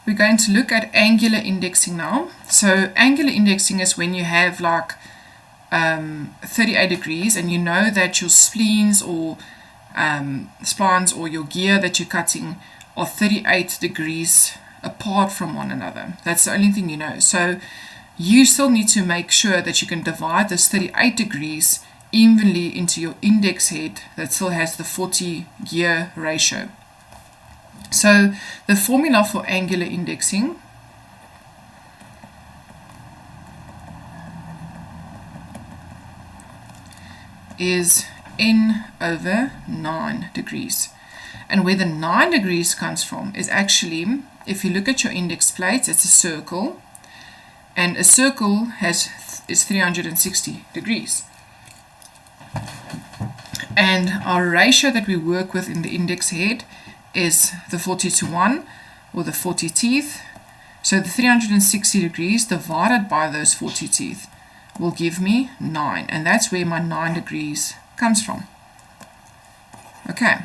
we're going to look at angular indexing now. So angular indexing is when you have like 38 degrees and you know that your splines or splines or your gear that you're cutting are 38 degrees apart from one another. That's the only thing you know. So you still need to make sure that you can divide this 38 degrees evenly into your index head that still has the 40 gear ratio. So the formula for angular indexing is n over 9 degrees. And where the 9 degrees comes from is actually, if you look at your index plate, it's a circle, and a circle is 360 degrees. And our ratio that we work with in the index head is the 40:1, or the 40 teeth. So the 360 degrees divided by those 40 teeth will give me 9, and that's where my 9 degrees comes from. Okay,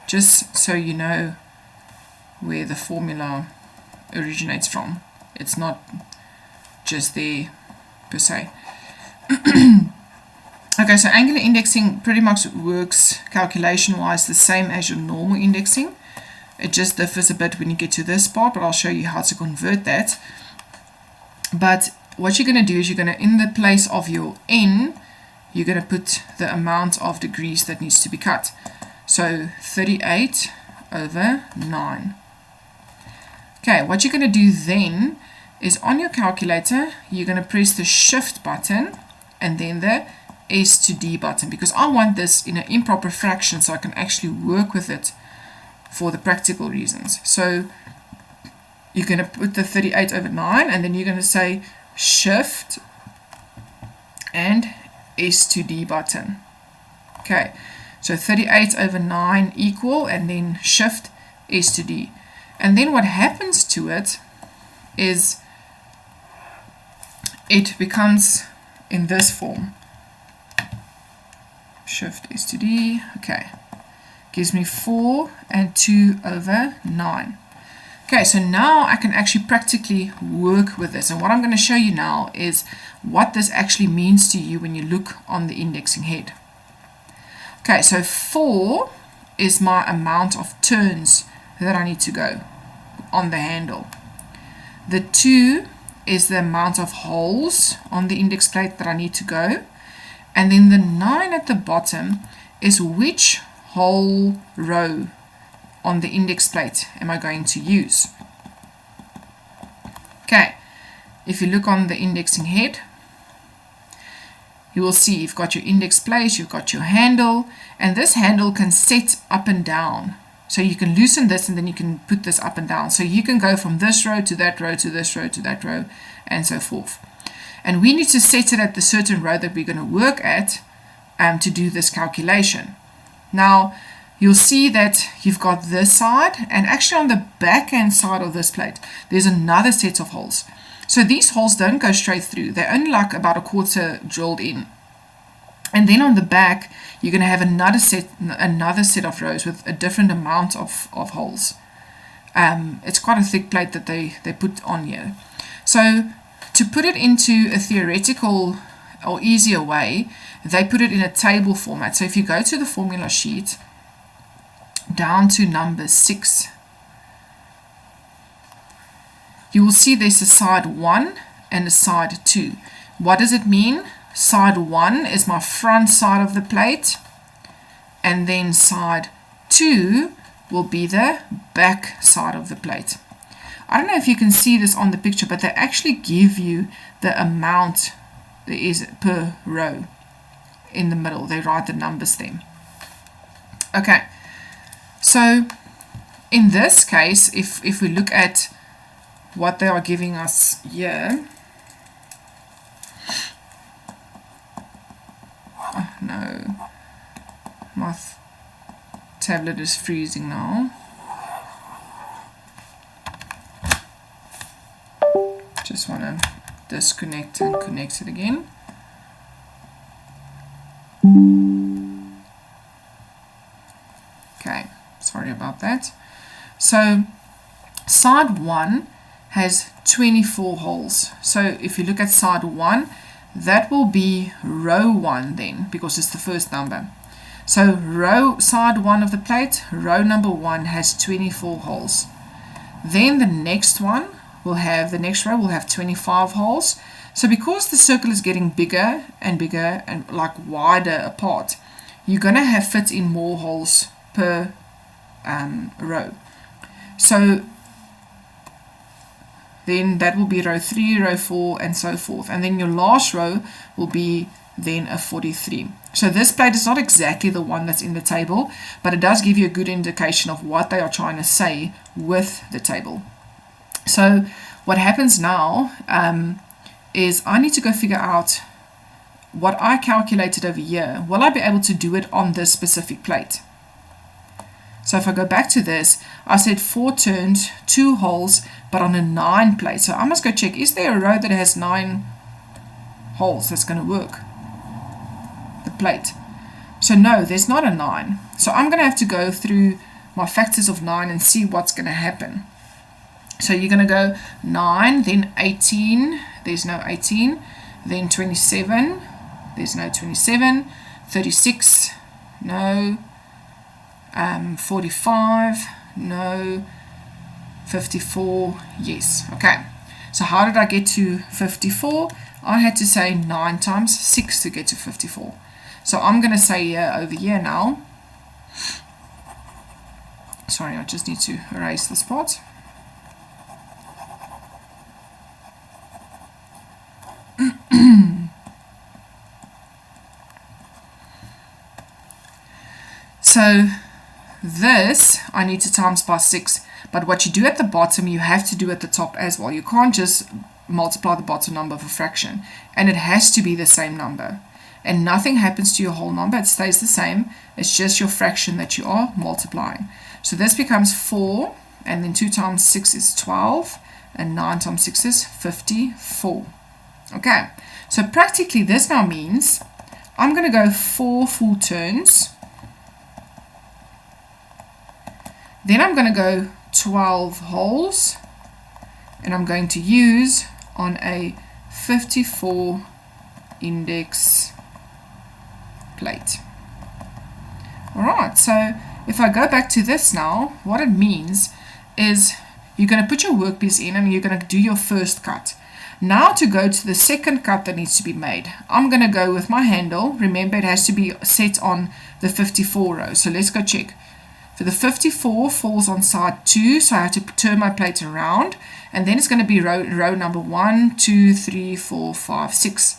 just so you know where the formula originates from. It's not just there per se. Okay, so angular indexing pretty much works calculation-wise the same as your normal indexing. It just differs a bit when you get to this part, but I'll show you how to convert that. But what you're going to do is you're going to, in the place of your n, you're going to put the amount of degrees that needs to be cut. So 38 over 9. Okay, what you're going to do then is on your calculator, you're going to press the shift button and then the S to D button, because I want this in an improper fraction so I can actually work with it for the practical reasons. So you're going to put the 38 over 9 and then you're going to say shift and S to D button. Okay, so 38 over 9 equal and then shift S to D. And then what happens to it is it becomes in this form. Shift S to D, okay, gives me 4 and 2 over 9. Okay, so now I can actually practically work with this, and what I'm going to show you now is what this actually means to you when you look on the indexing head. Okay, so 4 is my amount of turns that I need to go on the handle. The 2 is the amount of holes on the index plate that I need to go. And then the 9 at the bottom is which whole row on the index plate am I going to use. Okay, if you look on the indexing head, you will see you've got your index plate, you've got your handle, and this handle can set up and down. So you can loosen this and then you can put this up and down. So you can go from this row to that row to this row to that row and so forth. And we need to set it at the certain row that we're going to work at to do this calculation. Now, you'll see that you've got this side, and actually on the backhand side of this plate, there's another set of holes. So these holes don't go straight through. They're only like about a quarter drilled in. And then on the back, you're going to have another set of rows with a different amount of holes. It's quite a thick plate that they put on here. So to put it into a theoretical or easier way, they put it in a table format. So if you go to the formula sheet, down to number 6, you will see there's a side 1 and a side 2. What does it mean? Side 1 is my front side of the plate, and then side 2 will be the back side of the plate. I don't know if you can see this on the picture, but they actually give you the amount there is per row in the middle. They write the numbers there. Okay, so in this case, if we look at what they are giving us here, oh no, my tablet is freezing now. Just want to disconnect and connect it again. Okay, sorry about that. So Side 1 has 24 holes. So if you look at side 1, that will be row 1 then, because it's the first number. So side 1 of the plate, row number 1 has 24 holes. Then the next one will have, the next row will have 25 holes. So because the circle is getting bigger and bigger and like wider apart, you're going to have fit in more holes per row. So then that will be row 3, row 4, and so forth. And then your last row will be then a 43. So this plate is not exactly the one that's in the table, but it does give you a good indication of what they are trying to say with the table. So what happens now is I need to go figure out what I calculated over here. Will I be able to do it on this specific plate? So if I go back to this, I said 4 turns, 2 holes, but on a 9 plate. So I must go check, is there a row that has 9 holes that's going to work? The plate. So no, there's not a 9. So I'm going to have to go through my factors of 9 and see what's going to happen. So you're going to go 9, then 18, there's no 18, then 27, there's no 27, 36, no, 45, no, 54, yes. Okay, so how did I get to 54? I had to say 9 times 6 to get to 54. So I'm going to say over here now, sorry, I just need to erase this part. So this I need to times by 6, but what you do at the bottom you have to do at the top as well. You can't just multiply the bottom number of a fraction, and it has to be the same number, and nothing happens to your whole number, it stays the same. It's just your fraction that you are multiplying. So this becomes 4, and then 2 times 6 is 12, and 9 times 6 is 54. Okay, so practically this now means I'm going to go 4 full turns, then I'm going to go 12 holes, and I'm going to use on a 54 index plate. Alright, so if I go back to this now, what it means is you're going to put your workpiece in and you're going to do your first cut. Now to go to the second cut that needs to be made, I'm going to go with my handle. Remember, it has to be set on the 54 row. So let's go check. For the 54 falls on side 2, so I have to turn my plate around, and then it's going to be row number 1, 2, 3, 4, 5, 6.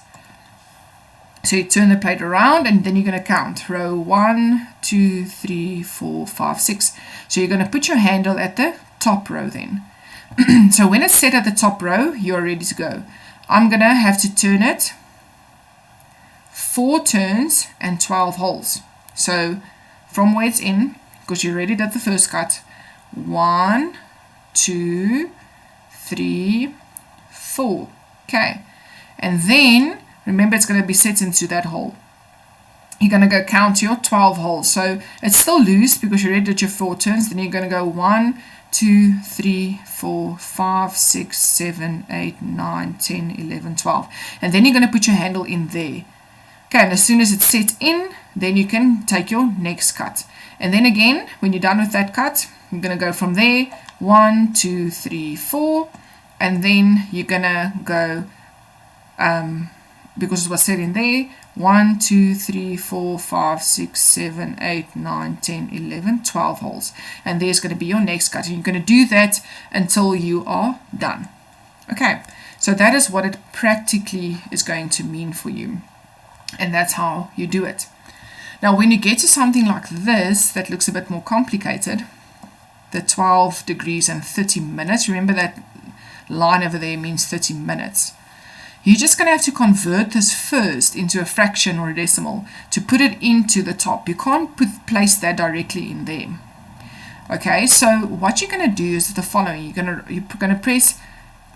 So you turn the plate around, and then you're going to count row 1, 2, 3, 4, 5, 6. So you're going to put your handle at the top row then. So when it's set at the top row, you're ready to go. I'm going to have to turn it 4 turns and 12 holes. So from where it's in, because you already did the first cut, 1, 2, 3, 4. Okay, and then remember it's going to be set into that hole. You're going to go count your 12 holes. So it's still loose because you already did your 4 turns. Then you're going to go 1, 2, 3, 4, 5, 6, 7, 8, 9, 10, 11, 12. And then you're going to put your handle in there. Okay, and as soon as it's set in, then you can take your next cut. And then again, when you're done with that cut, you're going to go from there, 1, 2, 3, 4, and then you're going to go, because it was set in there, 1, 2, 3, 4, 5, 6, 7, 8, 9, 10, 11, 12 holes. And there's going to be your next cut. And you're going to do that until you are done. Okay, so that is what it practically is going to mean for you. And that's how you do it. Now, when you get to something like this that looks a bit more complicated, the 12 degrees and 30 minutes, remember that line over there means 30 minutes. You're just going to have to convert this first into a fraction or a decimal to put it into the top. You can't place that directly in there. Okay, so what you're going to do is the following. You're going to press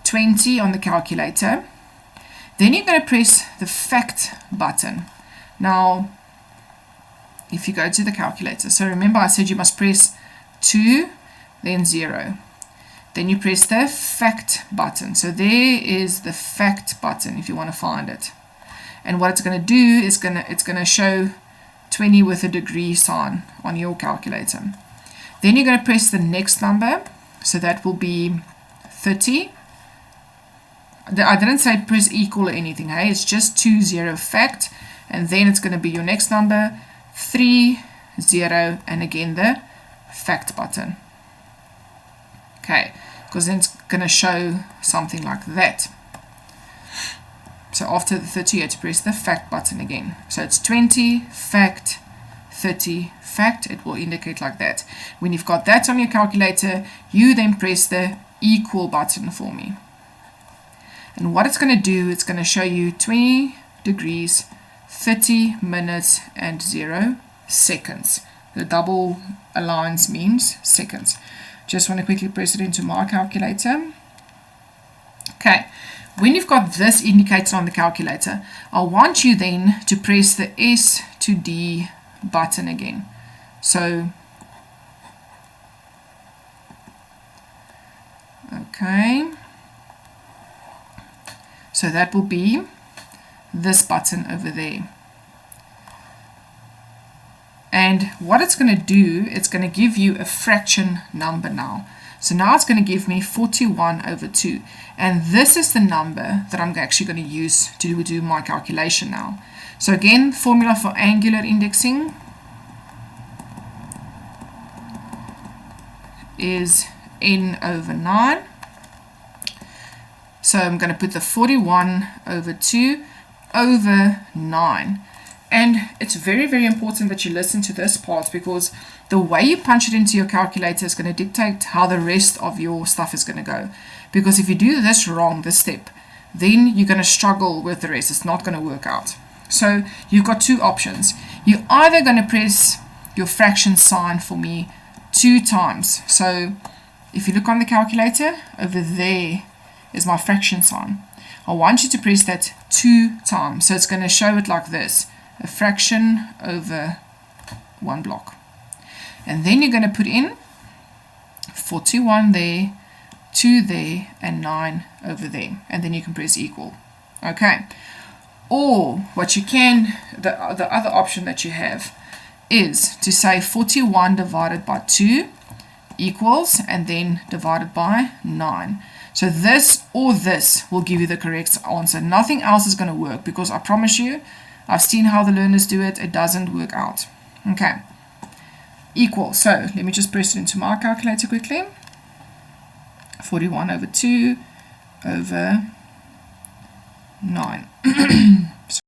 20 on the calculator. Then you're going to press the fact button. Now, if you go to the calculator, so remember I said you must press 2, then 0. then you press the fact button. So there is the fact button if you want to find it. And what it's going to do is it's going to show 20 with a degree sign on your calculator. Then you're going to press the next number. So that will be 30. I didn't say press equal or anything, hey? It's just 20 fact. And then it's going to be your next number, 30, and again the fact button. Okay, because then it's going to show something like that. So after the 30, you have to press the fact button again. So it's 20, fact, 30, fact. It will indicate like that. When you've got that on your calculator, you then press the equal button for me. And what it's going to do, it's going to show you 20 degrees, 30 minutes, and 0 seconds. The double lines means seconds. Just want to quickly press it into my calculator. Okay, when you've got this indicator on the calculator, I want you then to press the S to D button again. So, okay, so that will be this button over there. And what it's going to do, it's going to give you a fraction number now. So now it's going to give me 41 over 2. And this is the number that I'm actually going to use to do my calculation now. So again, formula for angular indexing is n over 9. So I'm going to put the 41 over 2 over 9. And it's very, very important that you listen to this part, because the way you punch it into your calculator is going to dictate how the rest of your stuff is going to go. Because if you do this wrong, this step, then you're going to struggle with the rest. It's not going to work out. So you've got two options. You're either going to press your fraction sign for me 2 times. So if you look on the calculator, over there is my fraction sign. I want you to press that 2 times. So it's going to show it like this. A fraction over 1 block. And then you're going to put in 41 there, 2 there, and 9 over there. And then you can press equal. Okay. Or what you can, the other option that you have is to say 41 divided by 2 equals, and then divided by 9. So this or this will give you the correct answer. Nothing else is going to work, because I promise you, I've seen how the learners do it. It doesn't work out. Okay. Equal. So let me just press it into my calculator quickly. 41 over 2 over 9.